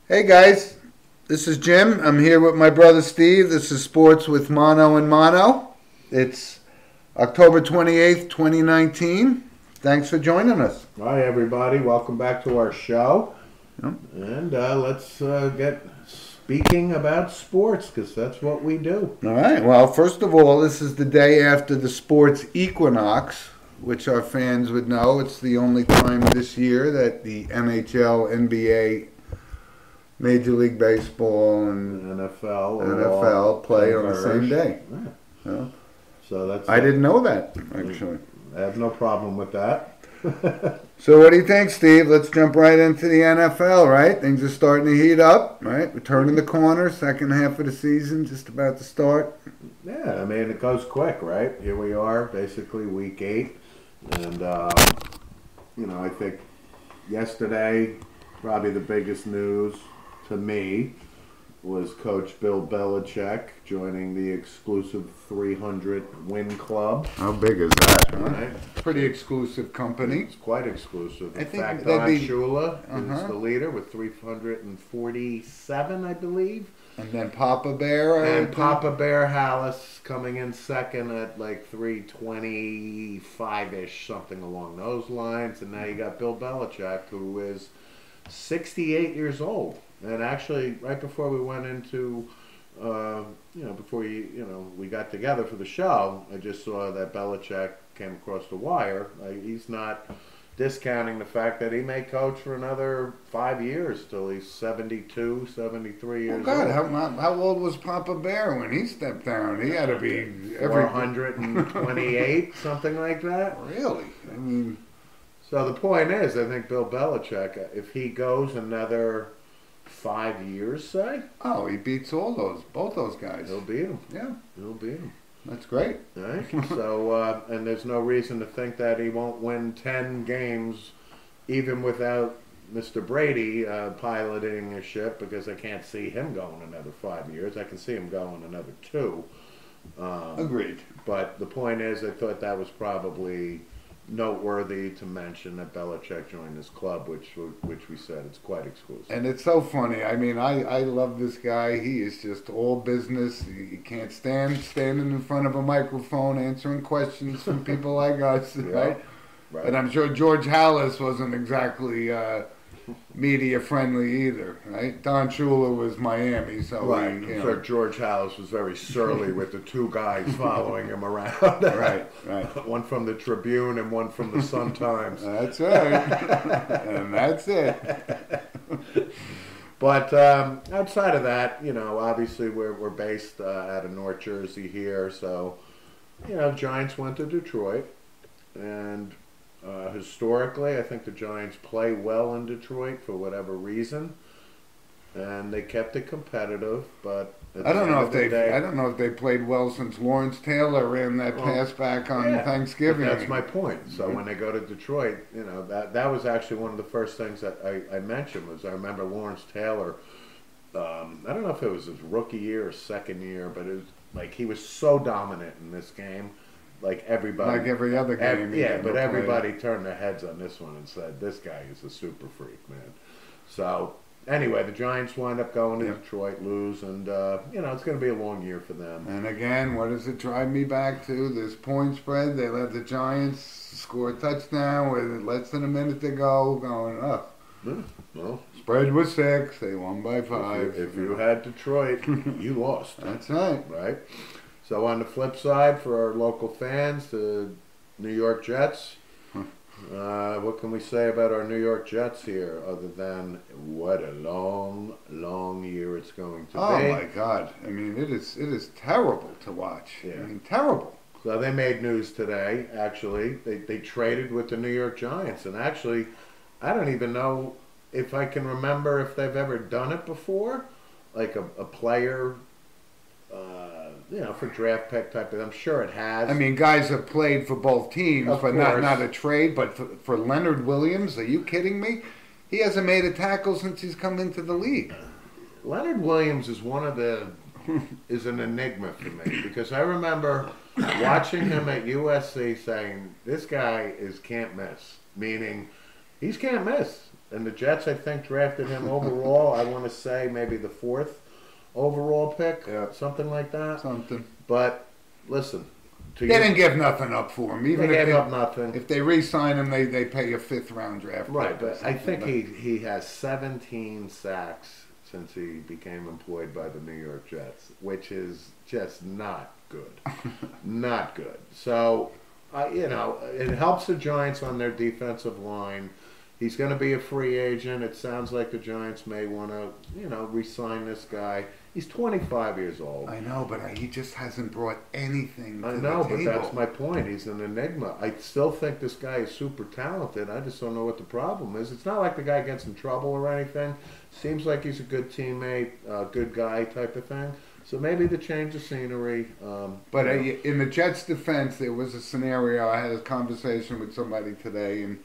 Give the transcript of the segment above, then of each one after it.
Hey guys, this is Jim. I'm here with my brother Steve. This is Sports with Mono and Mono. It's October 28th, 2019. Thanks for joining us. Hi, everybody. Welcome back to our show. Yep. And let's get speaking about sports because that's what we do. All right. Well, first of all, this is the day after the sports equinox, which our fans would know. It's the only time this year that the NHL, NBA, Major League Baseball, and NFL play on the same day. Yeah. Yeah. So that's. I didn't know that, actually. I have no problem with that. So what do you think, Steve? Let's jump right into the NFL, right? Things are starting to heat up, right? We're turning the corner, second half of the season just about to start. Yeah, I mean, it goes quick, right? Here we are, basically week 8. And, I think yesterday, probably the biggest news to me was Coach Bill Belichick joining the exclusive 300 win club. How big is that, huh? Right? Pretty exclusive company. It's quite exclusive. I In think fact, that'd Don be- Shula Uh-huh. is the leader with 347, I believe. And then Papa Bear. And Papa Bear Hallis coming in second at like 325-ish, something along those lines. And now you got Bill Belichick, who is 68 years old. And actually, right before we went into, before we got together for the show, I just saw that Belichick came across the wire. He's not discounting the fact that he may coach for another 5 years till he's 72, 73 years Oh, God, old. how old was Papa Bear when he stepped down? He had to be 428, something like that. Really? I mean, So the point is, I think Bill Belichick, if he goes another 5 years, say, he beats both those guys. he'll beat him. Yeah, He'll beat him. that's great. Right? So, and there's no reason to think that he won't win 10 games even without Mr. Brady piloting a ship, because I can't see him going another 5 years. I can see him going another 2. Agreed. But the point is, I thought that was probably noteworthy to mention that Belichick joined this club, which we said it's quite exclusive. And it's so funny. I mean, I love this guy. He is just all business. He can't stand standing in front of a microphone answering questions from people like us, right? Right. And I'm sure George Hallis wasn't exactly media friendly either, right? Don Shula was Miami, so Right. he, I'm sure George Hallis was very surly with the 2 guys following him around. Right. One from the Tribune and one from the Sun-Times. That's right. And that's it. But outside of that, obviously we're based out of North Jersey here, so Giants went to Detroit, and historically, I think the Giants play well in Detroit for whatever reason, and they kept it competitive. But I don't know if they played well since Lawrence Taylor ran that pass back on Thanksgiving. That's my point. So when they go to Detroit, that was actually one of the first things that I mentioned. Was I remember Lawrence Taylor. I don't know if it was his rookie year or second year, but it was like he was so dominant in this game. Like everybody, like every other game. But everybody turned their heads on this one and said, "This guy is a super freak, man." So anyway, the Giants wind up going to Detroit, lose, and it's going to be a long year for them. And again, what does it drive me back to? This point spread. They let the Giants score a touchdown with less than a minute to go. Going up. Well, spread was 6. They won by 5. If you had Detroit, you lost. That's right. Right. So on the flip side, for our local fans, the New York Jets. What can we say about our New York Jets here, other than what a long, long year it's going to be? Oh my God! I mean, it is terrible to watch. Yeah. I mean, terrible. So they made news today. Actually, they traded with the New York Giants, and actually, I don't even know if I can remember if they've ever done it before, like a player. For draft pick type of. I'm sure it has. I mean, guys have played for both teams, Of but course. not a trade. But for Leonard Williams, are you kidding me? He hasn't made a tackle since he's come into the league. Leonard Williams is is an enigma for me, because I remember watching him at USC saying, this guy can't miss, meaning he's can't miss. And the Jets, I think, drafted him overall. I want to say maybe the 4th overall pick, Yeah. something like that. Something. But listen, They didn't give nothing up for him. Even they if gave up nothing. If they re-sign him, they pay a 5th-round draft. Right, pick or but I something, think he has 17 sacks since he became employed by the New York Jets, which is just not good. Not good. So, it helps the Giants on their defensive line. He's going to be a free agent. It sounds like the Giants may want to, re-sign this guy. He's 25 years old. I know, but he just hasn't brought anything to I know, the but table. that's my point. He's an enigma. I still think this guy is super talented. I just don't know what the problem is. It's not like the guy gets in trouble or anything. Seems like he's a good teammate, good guy type of thing. So maybe the change of scenery. But in the Jets' defense, there was a scenario. I had a conversation with somebody today, and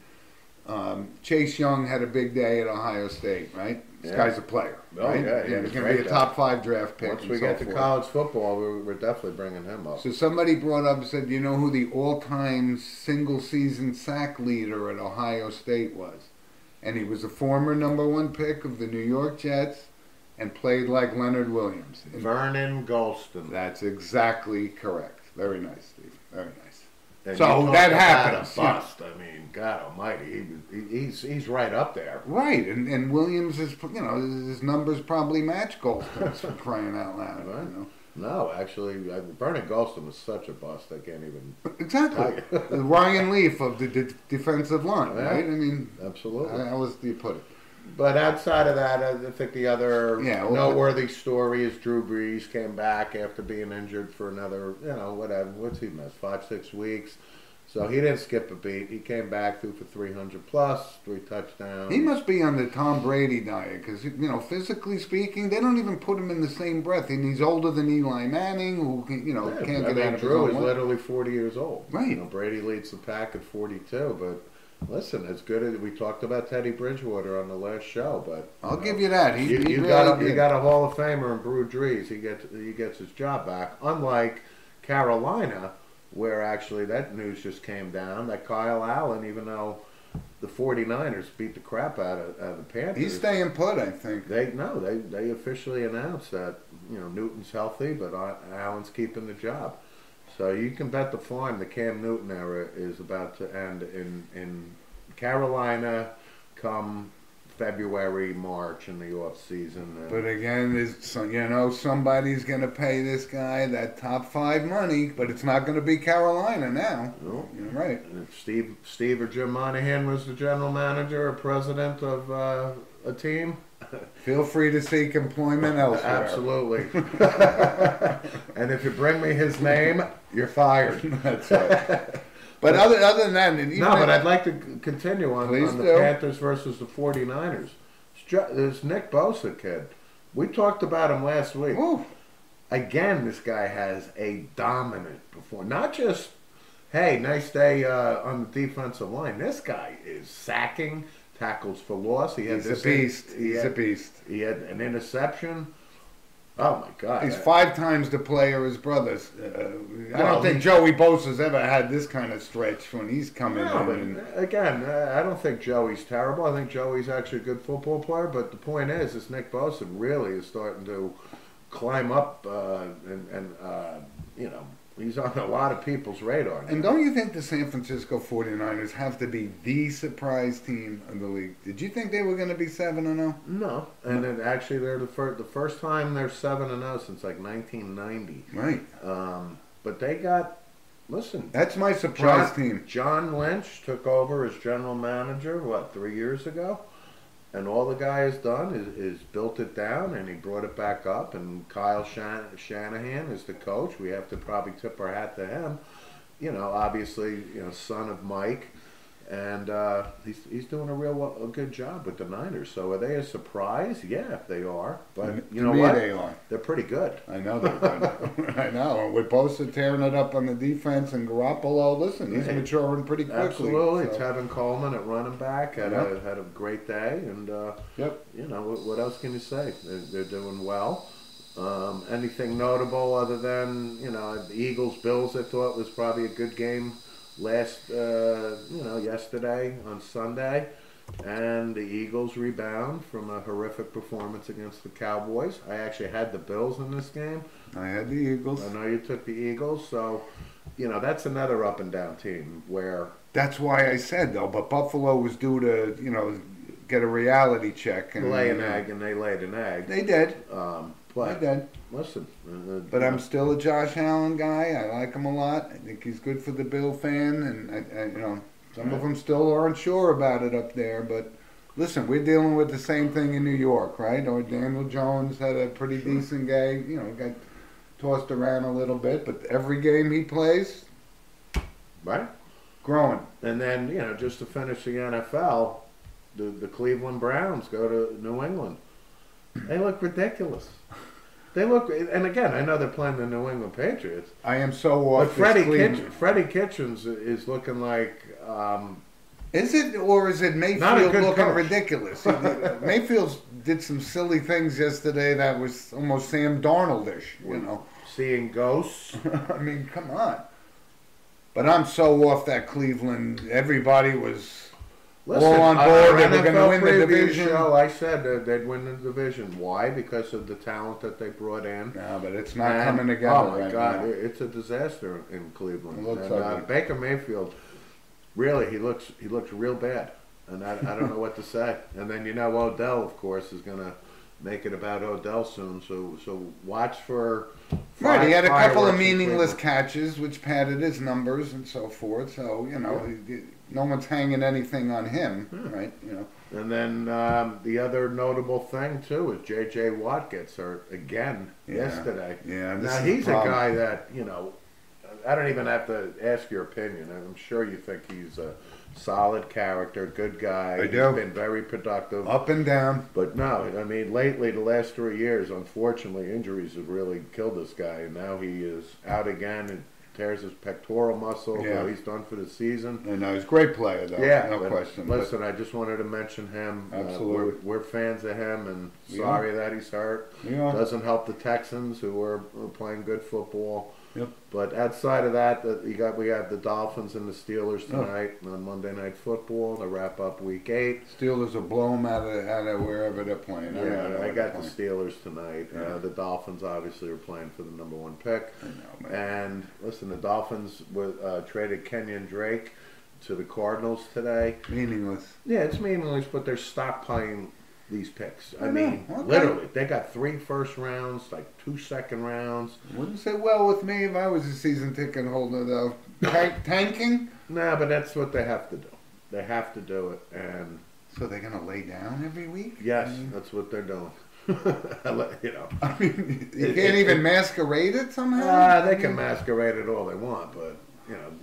Chase Young had a big day at Ohio State, right? This guy's a player, Oh, right? yeah, And he's he's going to be a top 5 draft pick. Once and we so get to forth. college football, we're definitely bringing him up. So somebody brought up and said, "Do you know who the all-time single-season sack leader at Ohio State was?" And he was a former #1 pick of the New York Jets and played like Leonard Williams. And Vernon Golston. that's exactly correct. Very nice, Steve. Very nice. And So you talk that about happens, A bust. I mean, God Almighty, he's right up there. Right, and Williams is, his numbers probably match Golston's for crying out loud. Right. You know? No, actually, Vernon Golston was such a bust. I can't even. Exactly. The Ryan Leaf of the defensive line, Yeah. right? I mean, Absolutely. how was do you put it? But outside of that, I think the other noteworthy story is Drew Brees came back after being injured for another, what's he missed, 5-6 weeks. So he didn't skip a beat. He came back, threw for 300 plus, 3 touchdowns. He must be on the Tom Brady diet because, physically speaking, they don't even put him in the same breath. And he's older than Eli Manning, who can, can't get out of his Drew own is way. literally 40 years old. Right. Brady leads the pack at 42, but listen, it's good. We talked about Teddy Bridgewater on the last show, but I'll give you that. He you really got did. a Hall of Famer in Drew Brees. He gets his job back. Unlike Carolina, where actually that news just came down that Kyle Allen, even though the 49ers beat the crap out of the Panthers, He's staying put, I think. They officially announced that Newton's healthy, but Allen's keeping the job. So you can bet the farm the Cam Newton era is about to end in Carolina come February, March in the off season. But again, somebody's going to pay this guy that top 5 money, but it's not going to be Carolina now. No. You're right. And if Steve or Jim Monahan was the general manager or president of a team, Feel free to seek employment elsewhere. absolutely. And if you bring me his name, you're fired. That's right. But other than that, and even But I'd like to continue on Please the do. Panthers versus the 49ers. This Nick Bosa kid. We talked about him last week. Ooh, Again, this guy has a dominant performance. Not just, hey, nice day on the defensive line. This guy is sacking, tackles for loss. he's a beast. He's a beast. He had an interception. Oh, my God. He's 5 times the player his brothers. I Well, don't think Joey Bosa's ever had this kind of stretch when he's coming No, in. but again, I don't think Joey's terrible. I think Joey's actually a good football player. But the point is Nick Bosa really is starting to climb up, he's on a lot of people's radar now. And don't you think the San Francisco 49ers have to be the surprise team in the league? Did you think they were going to be 7-0? No, and then actually they're the first time they're 7-0 since like 1990. Right. But they got, listen, That's my surprise team. John Lynch took over as general manager, 3 years ago? And all the guy has done is built it down, and he brought it back up. And Kyle Shanahan is the coach. We have to probably tip our hat to him. Obviously, son of Mike. And he's doing a good job with the Niners. So are they a surprise? Yeah, they are. But you know what? They are. They're pretty good. I know they're good. I know. And with Bosa tearing it up on the defense and Garoppolo, listen, he's maturing pretty quickly. Absolutely. So. Tevin Coleman at running back had a great day. And, Yep. what else can you say? They're doing well. Anything notable other than, the Eagles-Bills I thought was probably a good game yesterday on Sunday. And the Eagles rebound from a horrific performance against the Cowboys. I actually had the Bills in this game. I had the Eagles. I know you took the Eagles, so that's another up and down team where That's why I said though, but Buffalo was due to get a reality check and lay an egg, and they laid an egg. They did. But They did. listen, But I'm still a Josh Allen guy. I like him a lot. I think he's good for the Bill fan, and some of them still aren't sure about it up there. But listen, we're dealing with the same thing in New York, right? Or Daniel Jones had a pretty decent game. Got tossed around a little bit, but every game he plays, right. growing. And then just to finish the NFL, the Cleveland Browns go to New England. They look ridiculous. They look, and again, I know they're playing the New England Patriots. I am so off. But this Freddie Kitchens is looking like. Is it, or is it Not a Mayfield good looking coach. ridiculous? Mayfield did some silly things yesterday that was almost Sam Darnold-ish, Seeing ghosts. I mean, come on. But I'm so off that Cleveland. Everybody was all on board. They were going to win the division. Show, I said that they'd win the division. Why? Because of the talent that they brought in. No, but it's not coming together. Oh my right God, now. it's a disaster in Cleveland. It looks and, ugly. Baker Mayfield, really, he looks real bad, and I don't know what to say. And then Odell, of course, is going to make it about Odell soon. So watch for. Right, he had a couple of fireworks in meaningless Cleveland. catches, which padded his numbers and so forth. So no one's hanging anything on him, right? And then the other notable thing too is J.J. Watt gets hurt again yesterday. Yeah, this Now is he's the a problem. guy that I don't even have to ask your opinion. I'm sure you think he's a solid character, good guy. I do. He's been very productive. Up and down. But no, I mean, lately, the last 3 years, unfortunately, injuries have really killed this guy. And now he is out again and tears his pectoral muscle. Yeah. So he's done for the season. I know he's a great player, though. Yeah, no but question. Listen, I just wanted to mention him. Absolutely. We're fans of him, and We sorry that he's hurt. We are. Doesn't help the Texans, who are playing good football. Yep. But outside of that, we have the Dolphins and the Steelers Oh. tonight on Monday Night Football to wrap up Week 8. Steelers will blow them out of wherever they're playing. don't know Yeah, where I they're got the playing. Steelers tonight. Yeah. The Dolphins obviously are playing for the number 1 pick. I know, man. And listen, the Dolphins traded Kenyon Drake to the Cardinals today. Meaningless. Yeah, it's meaningless, but they're stockpiling these picks. I I mean, know, okay. literally, they got 3 first rounds, like 2 second rounds. Wouldn't sit well with me if I was a season ticket holder, though. Tanking? Nah, but that's what they have to do. They have to do it, and So they're going to lay down every week? yes, I mean, that's what they're doing. I mean, you can't even masquerade it somehow? They can masquerade it all they want, but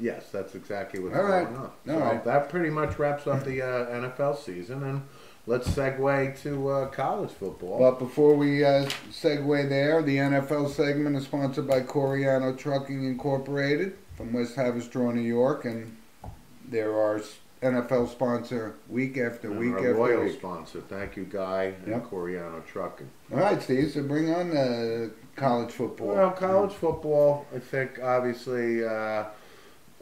yes, that's exactly what's All right. going on. All So right. that pretty much wraps up the NFL season, and let's segue to college football. But before we segue there, the NFL segment is sponsored by Coriano Trucking Incorporated from West Haverstraw, New York, and they're our NFL sponsor week after And week our after loyal week. sponsor. Thank you, Guy, and Yep. Coriano Trucking. All right, Steve, so bring on college football. Well, college football, I think, obviously, I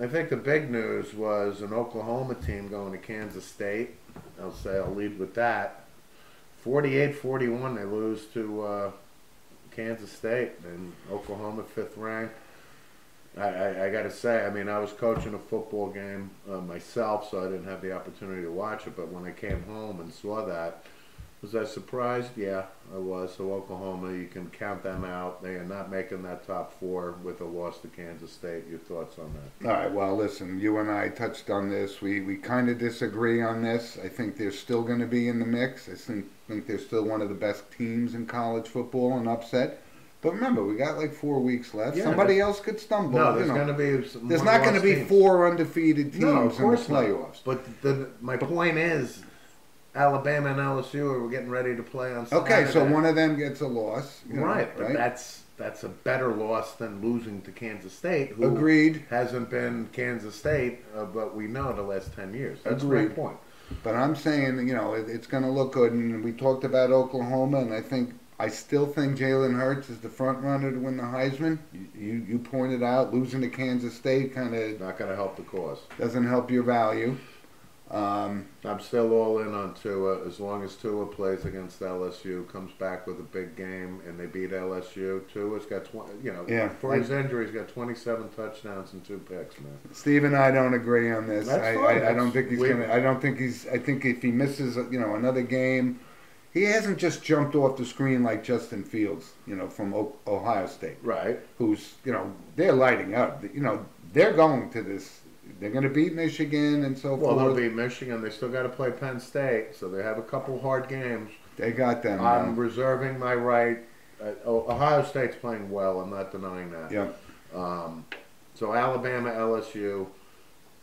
think the big news was an Oklahoma team going to Kansas State. I'll lead with that. 48-41, they lose to Kansas State, and Oklahoma 5th ranked. I got to say, I mean, I was coaching a football game myself, so I didn't have the opportunity to watch it, but when I came home and saw that, was I surprised? Yeah, I was. So Oklahoma, you can count them out. They are not making that top 4 with a loss to Kansas State. Your thoughts on that? All right, well, listen, you and I touched on this. We kind of disagree on this. I think they're still going to be in the mix. I think they're still one of the best teams in college football and upset. But remember, we got like 4 weeks left. Yeah, Somebody else could stumble. No, there's going to be some There's not going to be teams. 4 undefeated teams No, of course in the playoffs. not. But my point is, Alabama and LSU are getting ready to play on Saturday. Okay, so one of them gets a loss. Right, but that's a better loss than losing to Kansas State, who Agreed. hasn't been Kansas State, but we know the last 10 years. That's Agreed. my point. But I'm saying, it's going to look good. And we talked about Oklahoma, and I still think Jalen Hurts is the front runner to win the Heisman. You pointed out losing to Kansas State kind of Not going to help the cause. doesn't help your value. I'm still all in on Tua. As long as Tua plays against LSU, comes back with a big game, and they beat LSU. Tua's got 20. Yeah. For his injury, he's got 27 touchdowns and 2 picks, man. Steve and I don't agree on this. That's fine. I don't think he's gonna. I don't think he's. I think if he misses, another game, he hasn't just jumped off the screen like Justin Fields, from Ohio State, Right. who's, they're lighting up. They're going to this. They're going to beat Michigan and so Well, they'll forth. beat Michigan. They still got to play Penn State, so they have a couple hard games. They got them. I'm reserving my right. Ohio State's playing well. I'm not denying that. Yeah. So Alabama, LSU.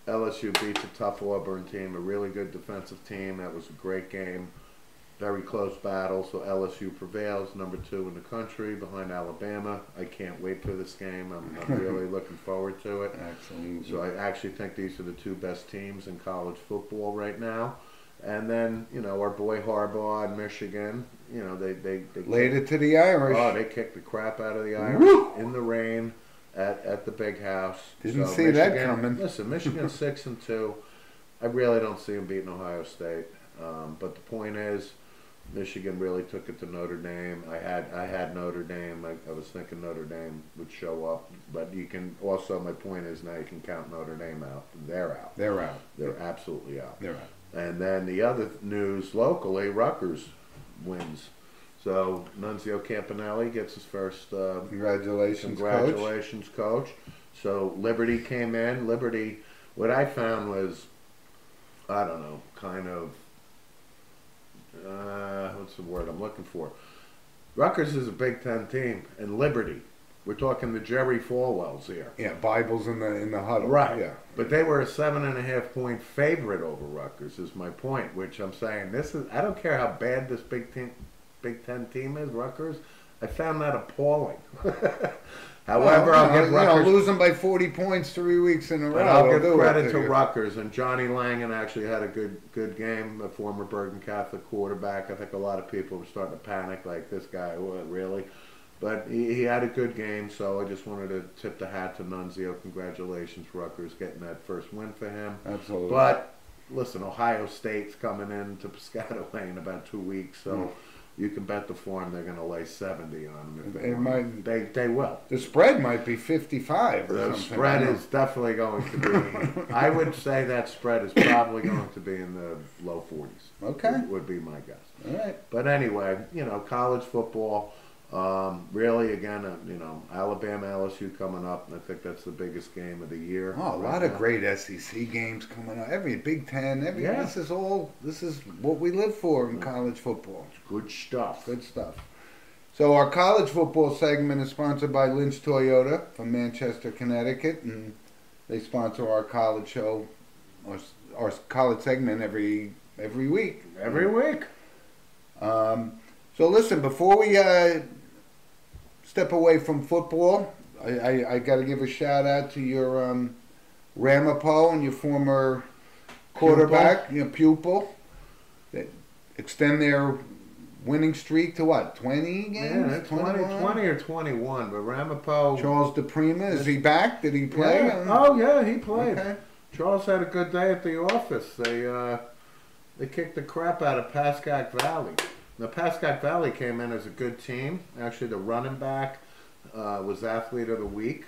LSU beats a tough Auburn team, a really good defensive team. That was a great game. Very close battle. So LSU prevails, #2 in the country behind Alabama. I can't wait for this game. I'm really looking forward to it. Absolutely. So I actually think these are the 2 best teams in college football right now. And then, our boy Harbaugh in Michigan, they Laid it to the Irish. Oh, they kicked the crap out of the Irish Woo! in the rain at the big house. Didn't see that coming. Listen, Michigan's 6-2. I really don't see them beating Ohio State. But the point is, Michigan really took it to Notre Dame. I had Notre Dame. I was thinking Notre Dame would show up, but you can also. My point is now you can count Notre Dame out. They're out. They're out. They're absolutely out. They're out. And then the other news locally, Rutgers wins. So Nunzio Campanelli gets his first. Congratulations, Coach. So Liberty came in. Liberty. What I found was, I don't know, kind of. What's the word I'm looking for? Rutgers is a Big Ten team, and Liberty. We're talking the Jerry Falwells here. Yeah, Bibles in the huddle. Right. Yeah. But they were a 7.5 point favorite over Rutgers. Is my point. Which I'm saying this is. I don't care how bad this Big Ten team is, Rutgers. I found that appalling. However, I'll give Rutgers. Losing by 40 points 3 weeks in a row. But I'll give do credit it to you. Rutgers, and Johnny Langen actually had a good game, a former Bergen Catholic quarterback. I think a lot of people were starting to panic, like, this guy, what, really? But he had a good game, so I just wanted to tip the hat to Nunzio. Congratulations, Rutgers, getting that first win for him. Absolutely. But, listen, Ohio State's coming in to Piscataway in about 2 weeks, so you can bet the farm they're going to lay 70 on them. They will. The spread might be 55 or The something. spread is definitely going to be. I would say that spread is probably going to be in the low 40s. Okay. Would be my guess. All right. But anyway, college football. Really, again, Alabama, LSU coming up. I think that's the biggest game of the year. Oh, a lot of great SEC games coming up. Every Big Ten. This is what we live for in college football. Good stuff. Good stuff. So our college football segment is sponsored by Lynch Toyota from Manchester, Connecticut, and they sponsor our college show, our college segment every week. Every week. So listen, before we step away from football, I got to give a shout out to your Ramapo and your former quarterback, your pupil. That extend their winning streak to what, 20 games? Yeah, 20 or 21. But Ramapo. Charles DePrima, is he back? Did he play? Yeah. Oh yeah, he played. Okay. Charles had a good day at the office. They kicked the crap out of Pascack Valley. Now, Pascack Valley came in as a good team. Actually, the running back was athlete of the week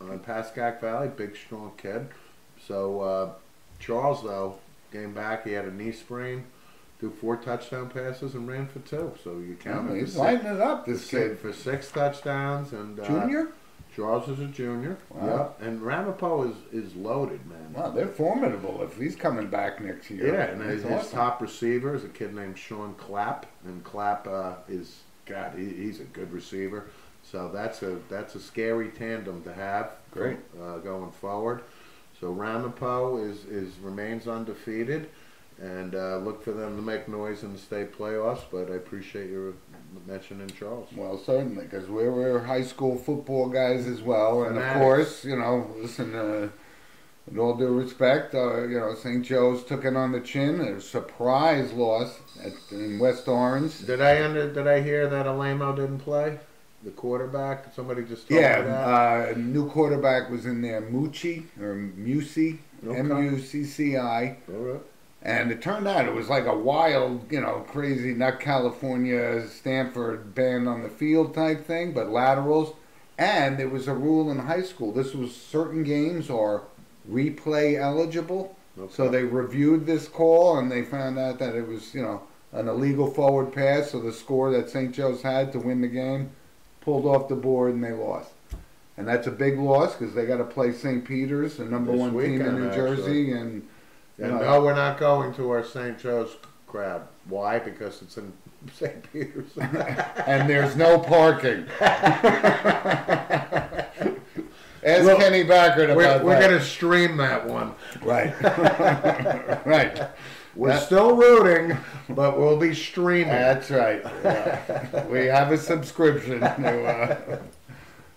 on Pascack Valley. Big, strong kid. So Charles, though, came back. He had a knee sprain, threw 4 touchdown passes, and ran for 2. So you count it. He's lighting it up, this kid. For 6 touchdowns. And Junior? Charles is a junior. Wow. Yep. And Ramapo is loaded, man. Wow, they're formidable if he's coming back next year. Yeah, and his awesome. top receiver is a kid named Sean Clapp, and Clapp he's a good receiver. So that's a scary tandem to have. Great. Going forward. So Ramapo remains undefeated, and look for them to make noise in the state playoffs. But I appreciate your mentioning Charles. Well, certainly, because we're high school football guys as well, and Fanatics. of course, listen. With all due respect, St. Joe's took it on the chin. A surprise loss in West Orange. Did I hear that Alamo didn't play? The quarterback? Somebody just told me that? Yeah, new quarterback was in there, Mucci, or Mucci, Okay. M-U-C-C-I. All right. And it turned out it was like a wild, crazy, not California, Stanford band on the field type thing, but laterals. And there was a rule in high school. This was certain games are replay eligible. Okay. So they reviewed this call and they found out that it was, an illegal forward pass. So the score that St. Joe's had to win the game pulled off the board and they lost. And that's a big loss because they got to play St. Peter's, the number This one team in weekend, New Jersey. And no, we're not going to our St. Joe's crowd. Why? Because it's in St. Peter's. and there's no parking. Ask Kenny Backert about that. We're going to stream that one. Right. Right. We're still rooting, but we'll be streaming. That's right. Yeah. We have a subscription to.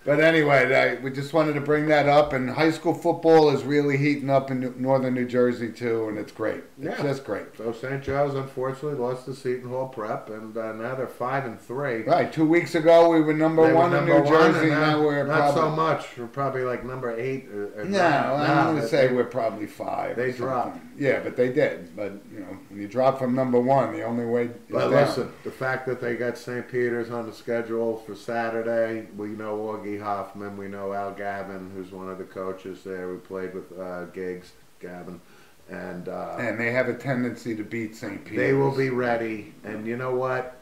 But anyway, we just wanted to bring that up. And high school football is really heating up in northern New Jersey too, and it's great. It's just great. So St. Joe's unfortunately lost to Seton Hall Prep, and now they're 5-3. Right. 2 weeks ago we were number one in New Jersey. Now we're not probably so much. We're probably like number 8. No, I'm going to say we're probably 5. They dropped. Yeah, but they did. But when you drop from number 1, the only way is But down. listen, the fact that they got St. Peter's on the schedule for Saturday, we know Augie Hoffman, we know Al Gavin, who's one of the coaches there. We played with Gavin, and they have a tendency to beat St. Peter's. they will be ready. And you know what?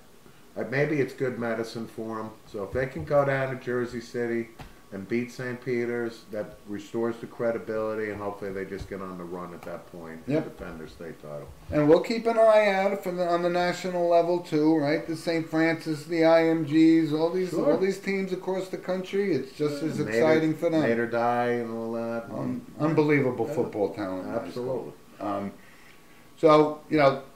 Maybe it's good medicine for them. So if they can go down to Jersey City and beat St. Peter's, that restores the credibility, and hopefully they just get on the run at that point and defend their state title. And we'll keep an eye out on the national level too, right? The St. Francis, the IMGs, all these teams across the country. It's just as exciting for them. Made or die and all that. Unbelievable football talent. Absolutely. So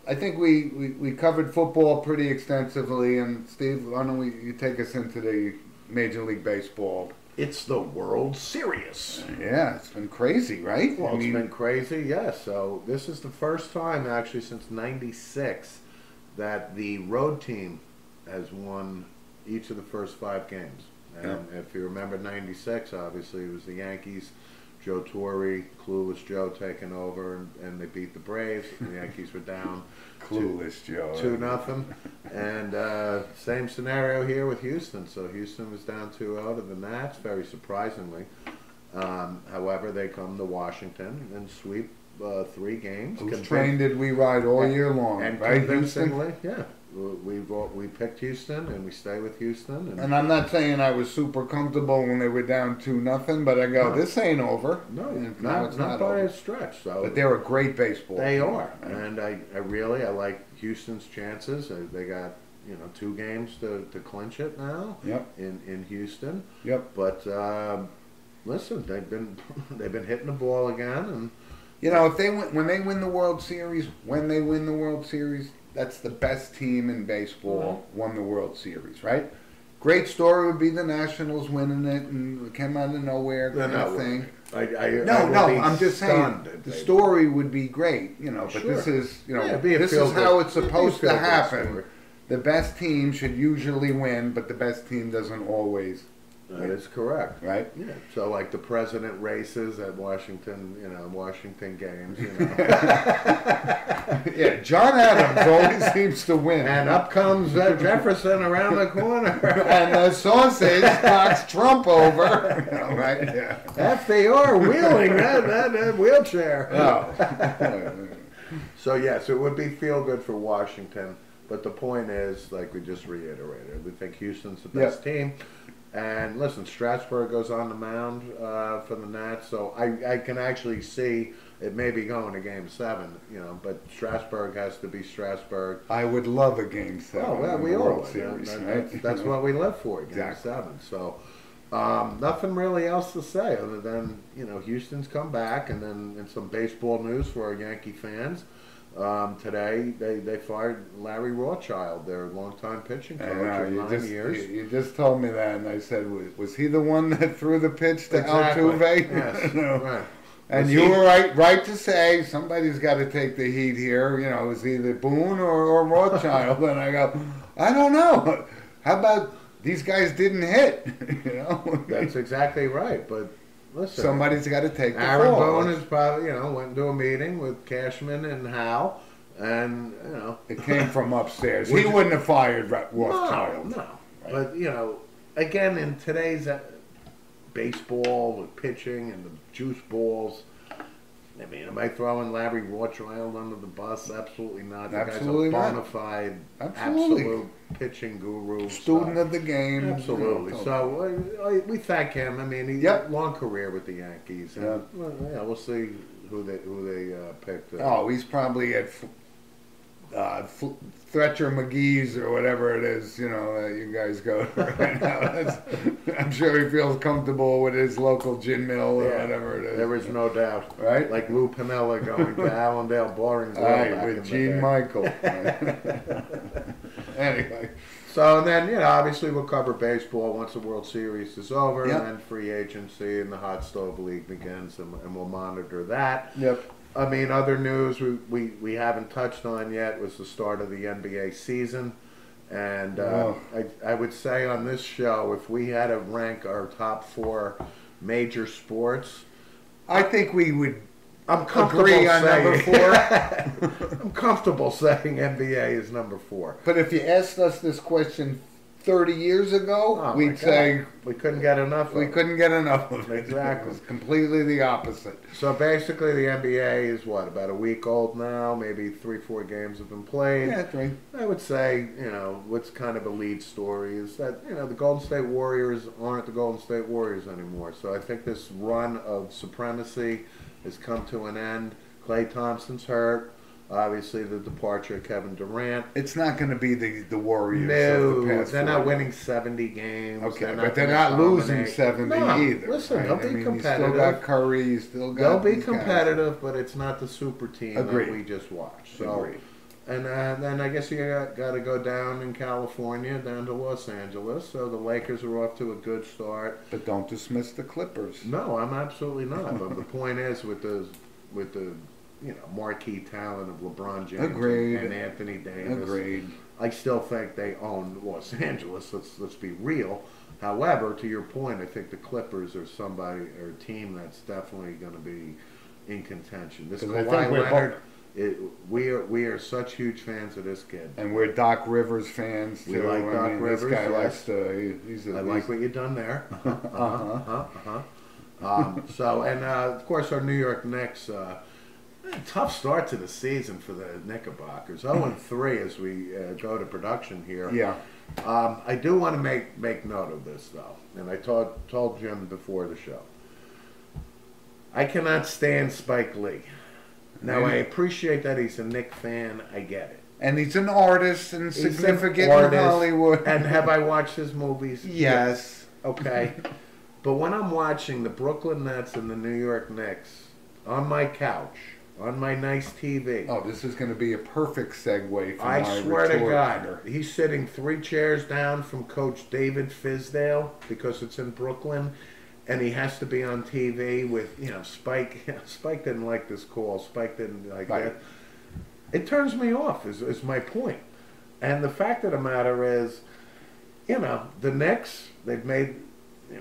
I think we covered football pretty extensively. And Steve, why don't you take us into the Major League Baseball? It's the World Series. Yeah, it's been crazy, right? Well, it's been crazy, yes. So this is the first time, actually, since '96 that the road team has won each of the first 5 games. And if you remember '96, obviously, it was the Yankees, Joe Torre, Clueless Joe taking over, and they beat the Braves. The Yankees were down Clueless Joe 2-0, and same scenario here with Houston. So Houston was down 2-0 to the Nats, very surprisingly. However, they come to Washington and sweep 3 games. Whose train did we ride all year long? And right, convincingly, yeah. We picked Houston, and we stay with Houston. And I'm not saying I was super comfortable when they were down 2-0, but I go, this ain't over. No, it's not by over. a stretch. So, but they're a great baseball they team. are, and I like Houston's chances. They got 2 games to clinch it now. Yep. In Houston. Yep. But listen, they've been hitting the ball again, and if when they win the World Series, that's the best team in baseball won the World Series, right? Great story would be the Nationals winning it and it came out of nowhere kind of thing. I'm just saying the story would be great, but this is this is how it's supposed to happen. The best team should usually win, but the best team doesn't always. That is correct. Right? Yeah. So like the president races at Washington, Washington games, Yeah, John Adams always seems to win. And up comes Jefferson around the corner. And the sausage knocks Trump over. Right? Yeah. FDR wheeling that wheelchair. Oh. So yes, it would be feel good for Washington. But the point is, like we just reiterated, we think Houston's the best team. And listen, Strasburg goes on the mound for the Nats, so I can actually see it maybe going to Game 7, but Strasburg has to be Strasburg. I would love a Game 7. Oh, well, we all would. That's what we live for, Game 7. So nothing really else to say other than, Houston's come back, and then in some baseball news for our Yankee fans, today they fired Larry Rothschild, their longtime pitching coach of 9 years. You just told me that, and I said, was he the one that threw the pitch to Altuve? Yes, right. And you were right to say somebody's got to take the heat here. It was either Boone or Rothschild. And I go, I don't know. How about these guys didn't hit? That's exactly right. But listen. Somebody's got to take the Aaron fall. Boone is probably, went to a meeting with Cashman and Howe, and It came from upstairs. Would He you- wouldn't have fired Rothschild. No. Right. But again, in today's baseball with pitching and the juice balls, I mean, am I throwing Larry Rothschild under the bus? Absolutely not. The Absolutely guy's a not. bona fide, Absolutely. absolute pitching guru. Student so. of the game. Absolutely. So we thank him. I mean, he Yep. long career with the Yankees. And, Yep. we'll see who they picked. Oh, he's probably at Fletcher McGee's or whatever it is, that you guys go to right now. I'm sure he feels comfortable with his local gin mill or whatever it is. There is no doubt. Right? Like Lou Pinella going to Allendale Boring Grill Right, back in with the Gene day. Michael. Anyway. So, and then, obviously we'll cover baseball once the World Series is over, Yep. and then free agency and the Hot Stove League begins, and we'll monitor that. Yep. I mean, other news we haven't touched on yet was the start of the NBA season. And I would say on this show, if we had to rank our top 4 major sports, I think we would I'm comfortable agree on saying number 4. I'm comfortable saying NBA is number 4. But if you asked us this question 30 years ago, Oh, my we'd God. say We couldn't get enough. we of it. couldn't get enough of it. Exactly. It was completely the opposite. So basically, the NBA is about a week old now. Maybe 3-4 games have been played. Yeah, 3. I would say, what's kind of a lead story is that, the Golden State Warriors aren't the Golden State Warriors anymore. So I think this run of supremacy has come to an end. Klay Thompson's hurt. Obviously, the departure of Kevin Durant. It's not going to be the Warriors of No, the past they're 4 not years. winning 70 games. Okay, not but they're gonna not losing dominate. 70 No, either. Listen, right? they'll be I mean, competitive. You still got Curry, you still got They'll be these guys. competitive, but it's not the super team Agreed. that we just watched. So, Agreed. and then I guess you got to go down in California, down to Los Angeles. So the Lakers are off to a good start. But don't dismiss the Clippers. No, I'm absolutely not. But the point is, with the marquee talent of LeBron James Agreed. and Anthony Davis, Agreed. I still think they own Los Angeles. Let's be real. However, to your point, I think the Clippers are a team that's definitely going to be in contention. This 'Cause I Kawhi think we're Leonard, we are such huge fans of this kid. And we're Doc Rivers fans too. We like Doc Rivers, This guy yes. likes to. I like what you've done there. So, and of course, our New York Knicks. Tough start to the season for the Knickerbockers. 0-3 as we go to production here. Yeah. I do want to make note of this though, and I told Jim before the show. I cannot stand Spike Lee. Now I appreciate that he's a Knick fan. I get it. And he's an artist and He's an significant artist. in Hollywood. And have I watched his movies? Yes. Okay. But when I'm watching the Brooklyn Nets and the New York Knicks on my couch, on my nice TV. Oh, this is going to be a perfect segue for I my swear to retort God, here. he's sitting 3 chairs down from Coach David Fizdale because it's in Brooklyn, and he has to be on TV with Spike. Spike didn't like this call. Spike didn't like Right. that. It turns me off. Is my point. And the fact of the matter is, the Knicks they've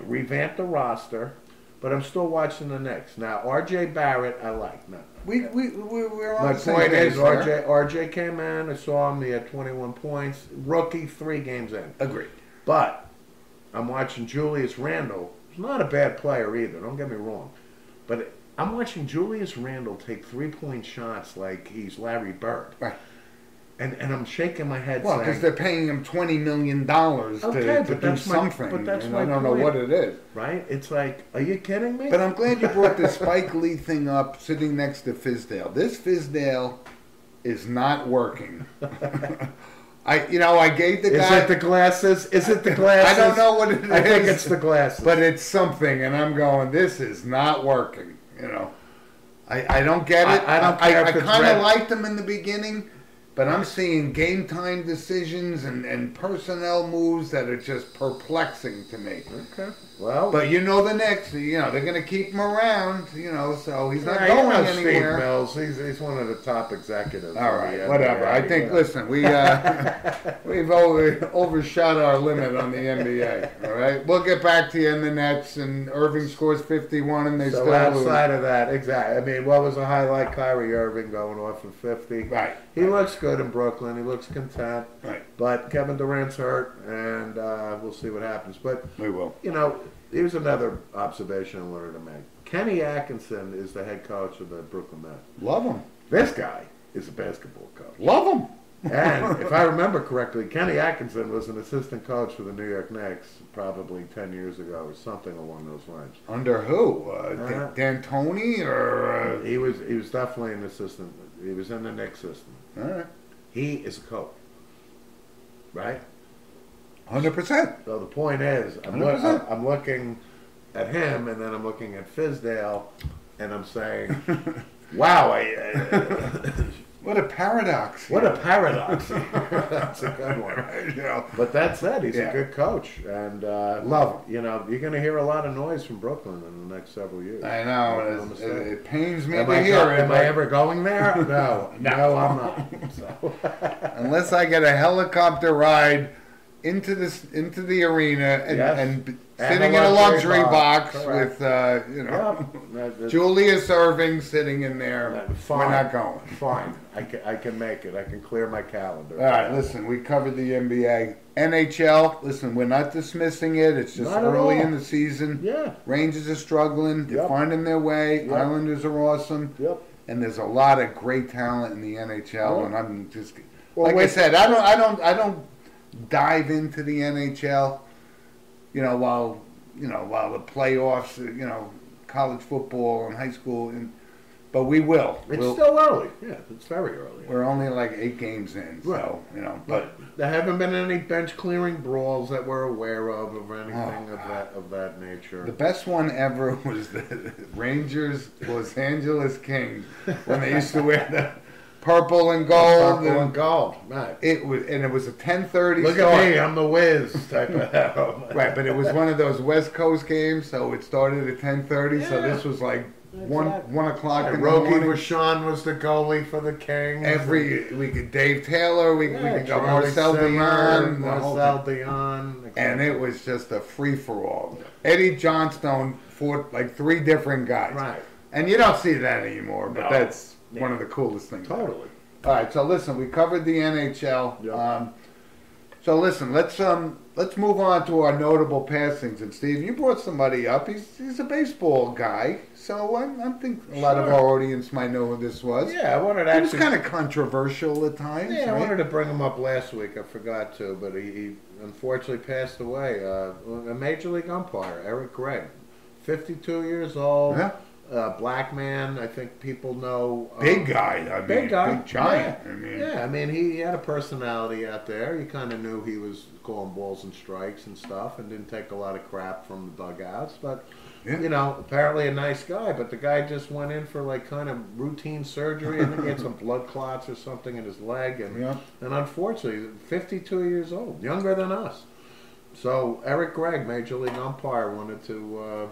revamped the roster. But I'm still watching the Knicks. Now, R.J. Barrett, I like. No. We're on My the same point page is, there. R.J. came in. I saw him. He had 21 points. Rookie, 3 games in. Agreed. But I'm watching Julius Randle. He's not a bad player either. Don't get me wrong. But I'm watching Julius Randle take 3-point shots like he's Larry Bird. Right. And I'm shaking my head Well, saying, because they're paying him $20 million Okay, to but do that's my- something. but that's and my I don't know point. what it is. right? It's like, are you kidding me? But I'm glad you brought the Spike Lee thing up sitting next to Fizdale. This Fizdale is not working. I gave the Is guy... it the glasses? Is it the glasses? I don't know what it is. I think it's the glasses. But it's something, and I'm going, this is not working, I don't get it. I don't care if I it's kind red. of liked him in the beginning, But I'm seeing game time decisions and personnel moves that are just perplexing to me. Okay. Well, But you know the Knicks, you know, they're going to keep him around, you know, so he's not yeah, going you know Steve anywhere. Mills. He's one of the top executives. All in right, the whatever. NBA. I think, listen, we've overshot our limit on the NBA. All right, we'll get back to you in the Nets, and Irving scores 51, and they So still outside lose. of that, exactly. I mean, what was the highlight? Kyrie Irving going off for 50. Right. He looks good in Brooklyn. He looks content. Right. But Kevin Durant's hurt, and we'll see what happens. But We will. you know, here's another observation I wanted to make. Kenny Atkinson is the head coach of the Brooklyn Nets. Love him. This guy is a basketball coach. Love him. And if I remember correctly, Kenny Atkinson was an assistant coach for the New York Knicks probably 10 years ago or something along those lines. Under who? D'Antoni or? He was definitely an assistant. He was in the Knicks system. All right. He is a coach, right? 100%. So the point is, 100%. I'm looking at him, and then I'm looking at Fizdale, and I'm saying, "Wow, What a paradox. what a paradox!" That's a good one. You know. But that said, he's Yeah. a good coach, and Love you know, you're going to hear a lot of noise from Brooklyn in the next several years. I know. Make no It, mistake. it pains me Am to I, hear it. am I but ever going there? No, no, I'm not. So. Unless I get a helicopter ride into the arena and, Yes. and And sitting a in a luxury luxury box. box Correct. with Yep. Julius Irving sitting in there. Fine. We're not going. Fine. I can make it. I can clear my calendar. All right, listen, we covered the NBA. NHL, listen, we're not dismissing it. It's just Not at early all. in the season. Yeah. Rangers are struggling. They're Yep. finding their way. Yep. Islanders are awesome. Yep. And there's a lot of great talent in the NHL. Yep. And I'm just, Well, like I wait. said, I don't dive into the NHL, while the playoffs, college football and high school, but we will. It's still early. Yeah, it's very early. We're only like 8 games in, so But there haven't been any bench clearing brawls that we're aware of anything Oh, of that nature. the best one ever was the Rangers Los Angeles Kings when they used to wear the purple and gold. Purple and gold. Right. It was a 10:30 Look start. at me, I'm the whiz type of. Right, but it was one of those West Coast games, so it started at 10:30. So Yeah. this was like Exactly. 1 o'clock in the Roki morning. Rashawn was the goalie for the Kings. We could Dave Taylor, we could go Charlie Marcel Simmer, Dion, the whole Marcel thing. Dion. And it was just a free for all. Eddie Johnstone fought like 3 different guys, Right. and you don't see that anymore. But No. that's Yeah. one of the coolest things. Totally. All right, so listen, we covered the NHL. Yep. So listen, let's move on to our notable passings. And Steve, you brought somebody up. He's a baseball guy, so I think a lot of Sure. our audience might know who this was. Yeah, I wanted to He was actually. kind of controversial at times. Yeah, I right? wanted to bring him up last week. I forgot to, but he unfortunately passed away. A major league umpire, Eric Gregg, 52 years old. Yeah. Black man. I think people know. Big guy. I mean, Big guy. big giant. Yeah. I mean, Yeah, I mean, he had a personality out there. You kind of knew he was calling balls and strikes and stuff, and didn't take a lot of crap from the dugouts. But Yeah. apparently a nice guy. But the guy just went in for like kind of routine surgery. I think he had some blood clots or something in his leg, and Yeah. unfortunately, 52 years old, younger than us. So Eric Gregg, major league umpire, wanted to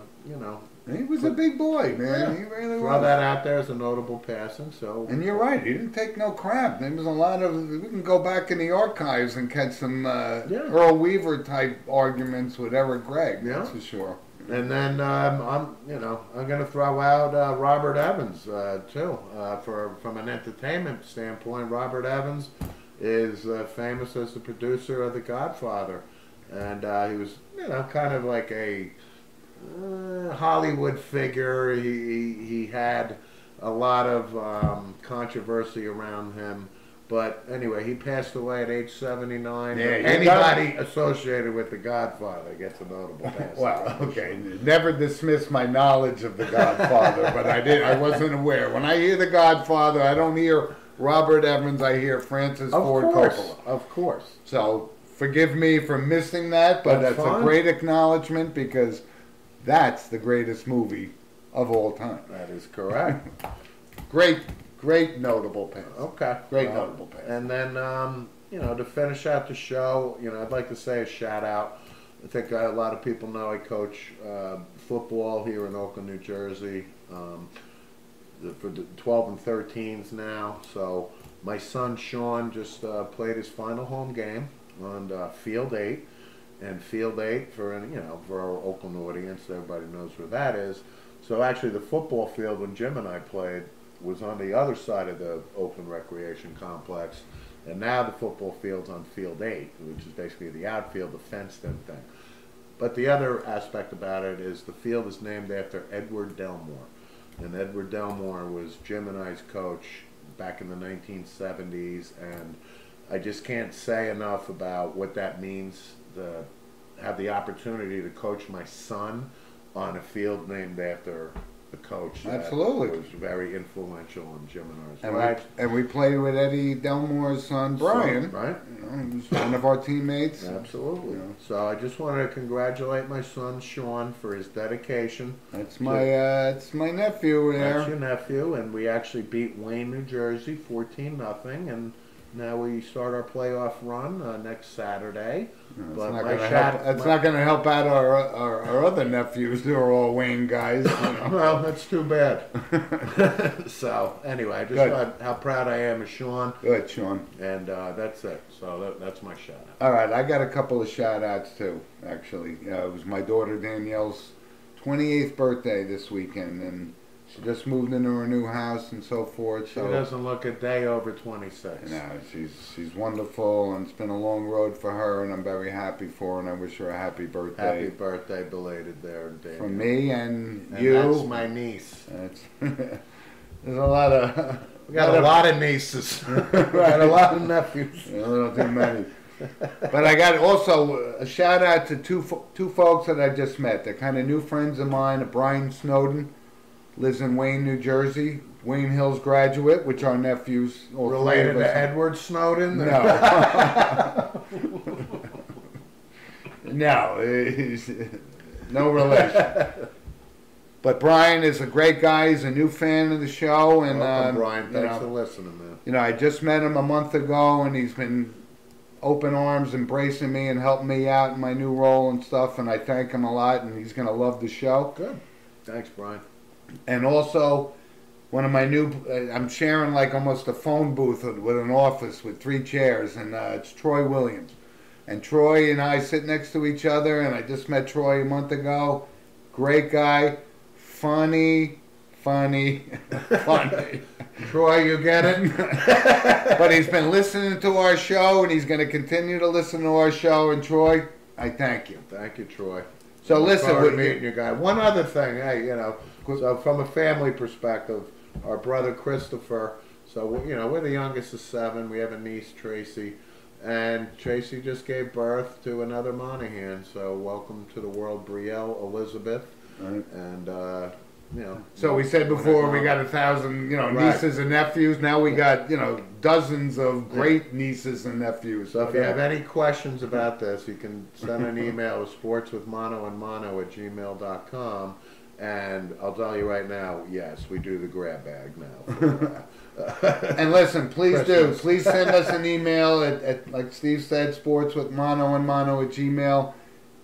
He was a big boy, man. Yeah. He really throw was. that out there as a notable passing. So And you're right. He didn't take no crap. There was a lot of. We can go back in the archives and catch some Earl Weaver type arguments with Eric Gregg. Yeah. That's for sure. And then I'm going to throw out Robert Evans too. From an entertainment standpoint, Robert Evans is famous as the producer of The Godfather, and he was kind of like a Hollywood figure. He had a lot of controversy around him. But anyway, he passed away at age 79. Yeah, Anybody associated with The Godfather gets a notable pass. Well, okay. Never dismiss my knowledge of The Godfather, but I wasn't aware. When I hear The Godfather, I don't hear Robert Evans. I hear Francis Ford Coppola. Of course. So forgive me for missing that, but That's that's fine. a great acknowledgement because that's the greatest movie of all time. That is correct. Great. great notable pass. Okay. Great notable pass. And then, to finish out the show, I'd like to say a shout out. I think a lot of people know I coach football here in Oakland, New Jersey, for the 12 and 13s now. So my son Sean just played his final home game on Field 8. And Field 8, for our Oakland audience, everybody knows where that is. So actually the football field when Jim and I played was on the other side of the Oakland Recreation Complex. And now the football field's on Field 8, which is basically the outfield, the fenced-in thing. But the other aspect about it is the field is named after Edward Delmore. And Edward Delmore was Jim and I's coach back in the 1970s. And I just can't say enough about what that means to have the opportunity to coach my son on a field named after the coach. Absolutely. Was very influential on Jim and And, ours. we played with Eddie Delmore's son, Brian. Right? He was one of our teammates. Absolutely. Yeah. So I just wanted to congratulate my son Sean for his dedication. That's my it's my nephew there. That's your nephew, and we actually beat Wayne, New Jersey, 14-0, and now we start our playoff run next Saturday. No, it's not going to help out our other nephews who are all Wayne guys. Well, that's too bad. So anyway, I just thought how proud I am of Sean. Good, Sean. And that's it. So that's my shout out. All right, I got a couple of shout outs too, actually. It was my daughter Danielle's 28th birthday this weekend, and she just moved into her new house and so forth. She So doesn't look a day over 26. she's wonderful, and it's been a long road for her, and I'm very happy for her, and I wish her a happy birthday. Happy birthday belated there, Dave. From me and And you. that's my niece. There's a lot of... We got a lot of nieces. We got a lot of nephews. A little too many. But I got also a shout out to two folks that I just met. They're kind of new friends of mine. Brian Snowden lives in Wayne, New Jersey. Wayne Hills graduate, which our nephews all Related three of us to Edward Snowden? No. No relation. But Brian is a great guy. He's a new fan of the show, and Welcome, Brian. Thanks for listening, man. I just met him a month ago, and he's been open arms, embracing me and helping me out in my new role and stuff. And I thank him a lot, and he's going to love the show. Good. Thanks, Brian. And also, one of my new, I'm sharing like almost a phone booth with an office with 3 chairs, and it's Troy Williams. And Troy and I sit next to each other, and I just met Troy a month ago. Great guy. Funny. Troy, you get it? But he's been listening to our show, and he's going to continue to listen to our show. And Troy, I thank you. Thank you, Troy. So listen, we're meeting you guys. One other thing, hey, so from a family perspective, our brother Christopher. So we're the youngest of 7. We have a niece, Tracy, and Tracy just gave birth to another Monahan. So welcome to the world, Brielle Elizabeth. Right. And So we said before we got 1,000, nieces and nephews. Now we got, dozens of great nieces and nephews. So if you have any questions about this, you can send an email to sportswithmonoandmono@gmail.com. And I'll tell you right now, yes, we do the grab bag now. And listen, please Christmas. please send us an email at like Steve said, sportswithmonoandmono@gmail.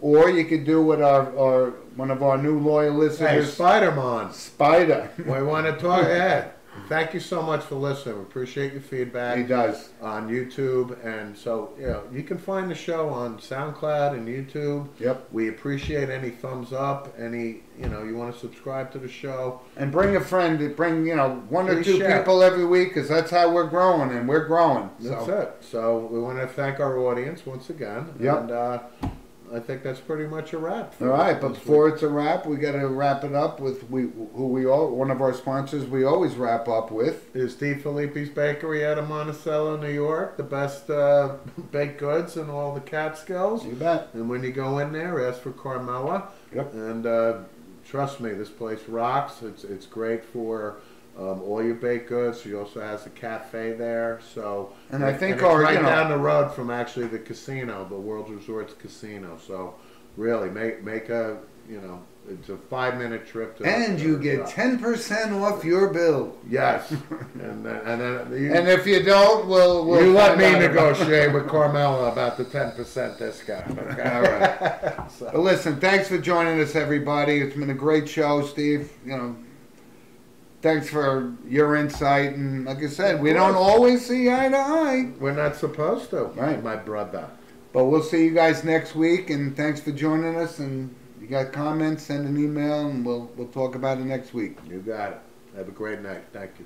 Or you could do what our one of our new loyal Hey, listeners, Spider-Man. Spider. We want to talk. Yeah. Thank you so much for listening. We appreciate your feedback. He does. On YouTube, and so you can find the show on SoundCloud and YouTube. Yep. We appreciate any thumbs up. Any you want to subscribe to the show. And bring a friend. Bring 1 or Please 2 share. people every week, because that's how we're growing, and we're growing. That's So. it. So we want to thank our audience once again. Yep. And I think that's pretty much a wrap. All right, but before it's a wrap, we got to wrap it up with one of our sponsors we always wrap up with. Is Steve Filippi's Bakery out of Monticello, New York, the best baked goods in all the Catskills. You bet. And when you go in there, ask for Carmela. Yep. And trust me, this place rocks. It's great for all your baked goods. She also has a cafe there. So And I think it's our, right down the road from actually the casino, the World Resorts Casino. So really, make a It's a 5-minute trip to. And you get 10% off your bill. Yes, and then you, And if you don't, we'll you let find me out about- negotiate with Carmela about the 10% discount. Okay? All right. So- But listen, thanks for joining us, everybody. It's been a great show, Steve. You know, thanks for your insight. And like I said, we don't always see eye to eye, We're not supposed to, Right. my brother. but we'll see you guys next week. And thanks for joining us. And you got comments, send an email, and we'll talk about it next week. You got it. Have a great night. Thank you.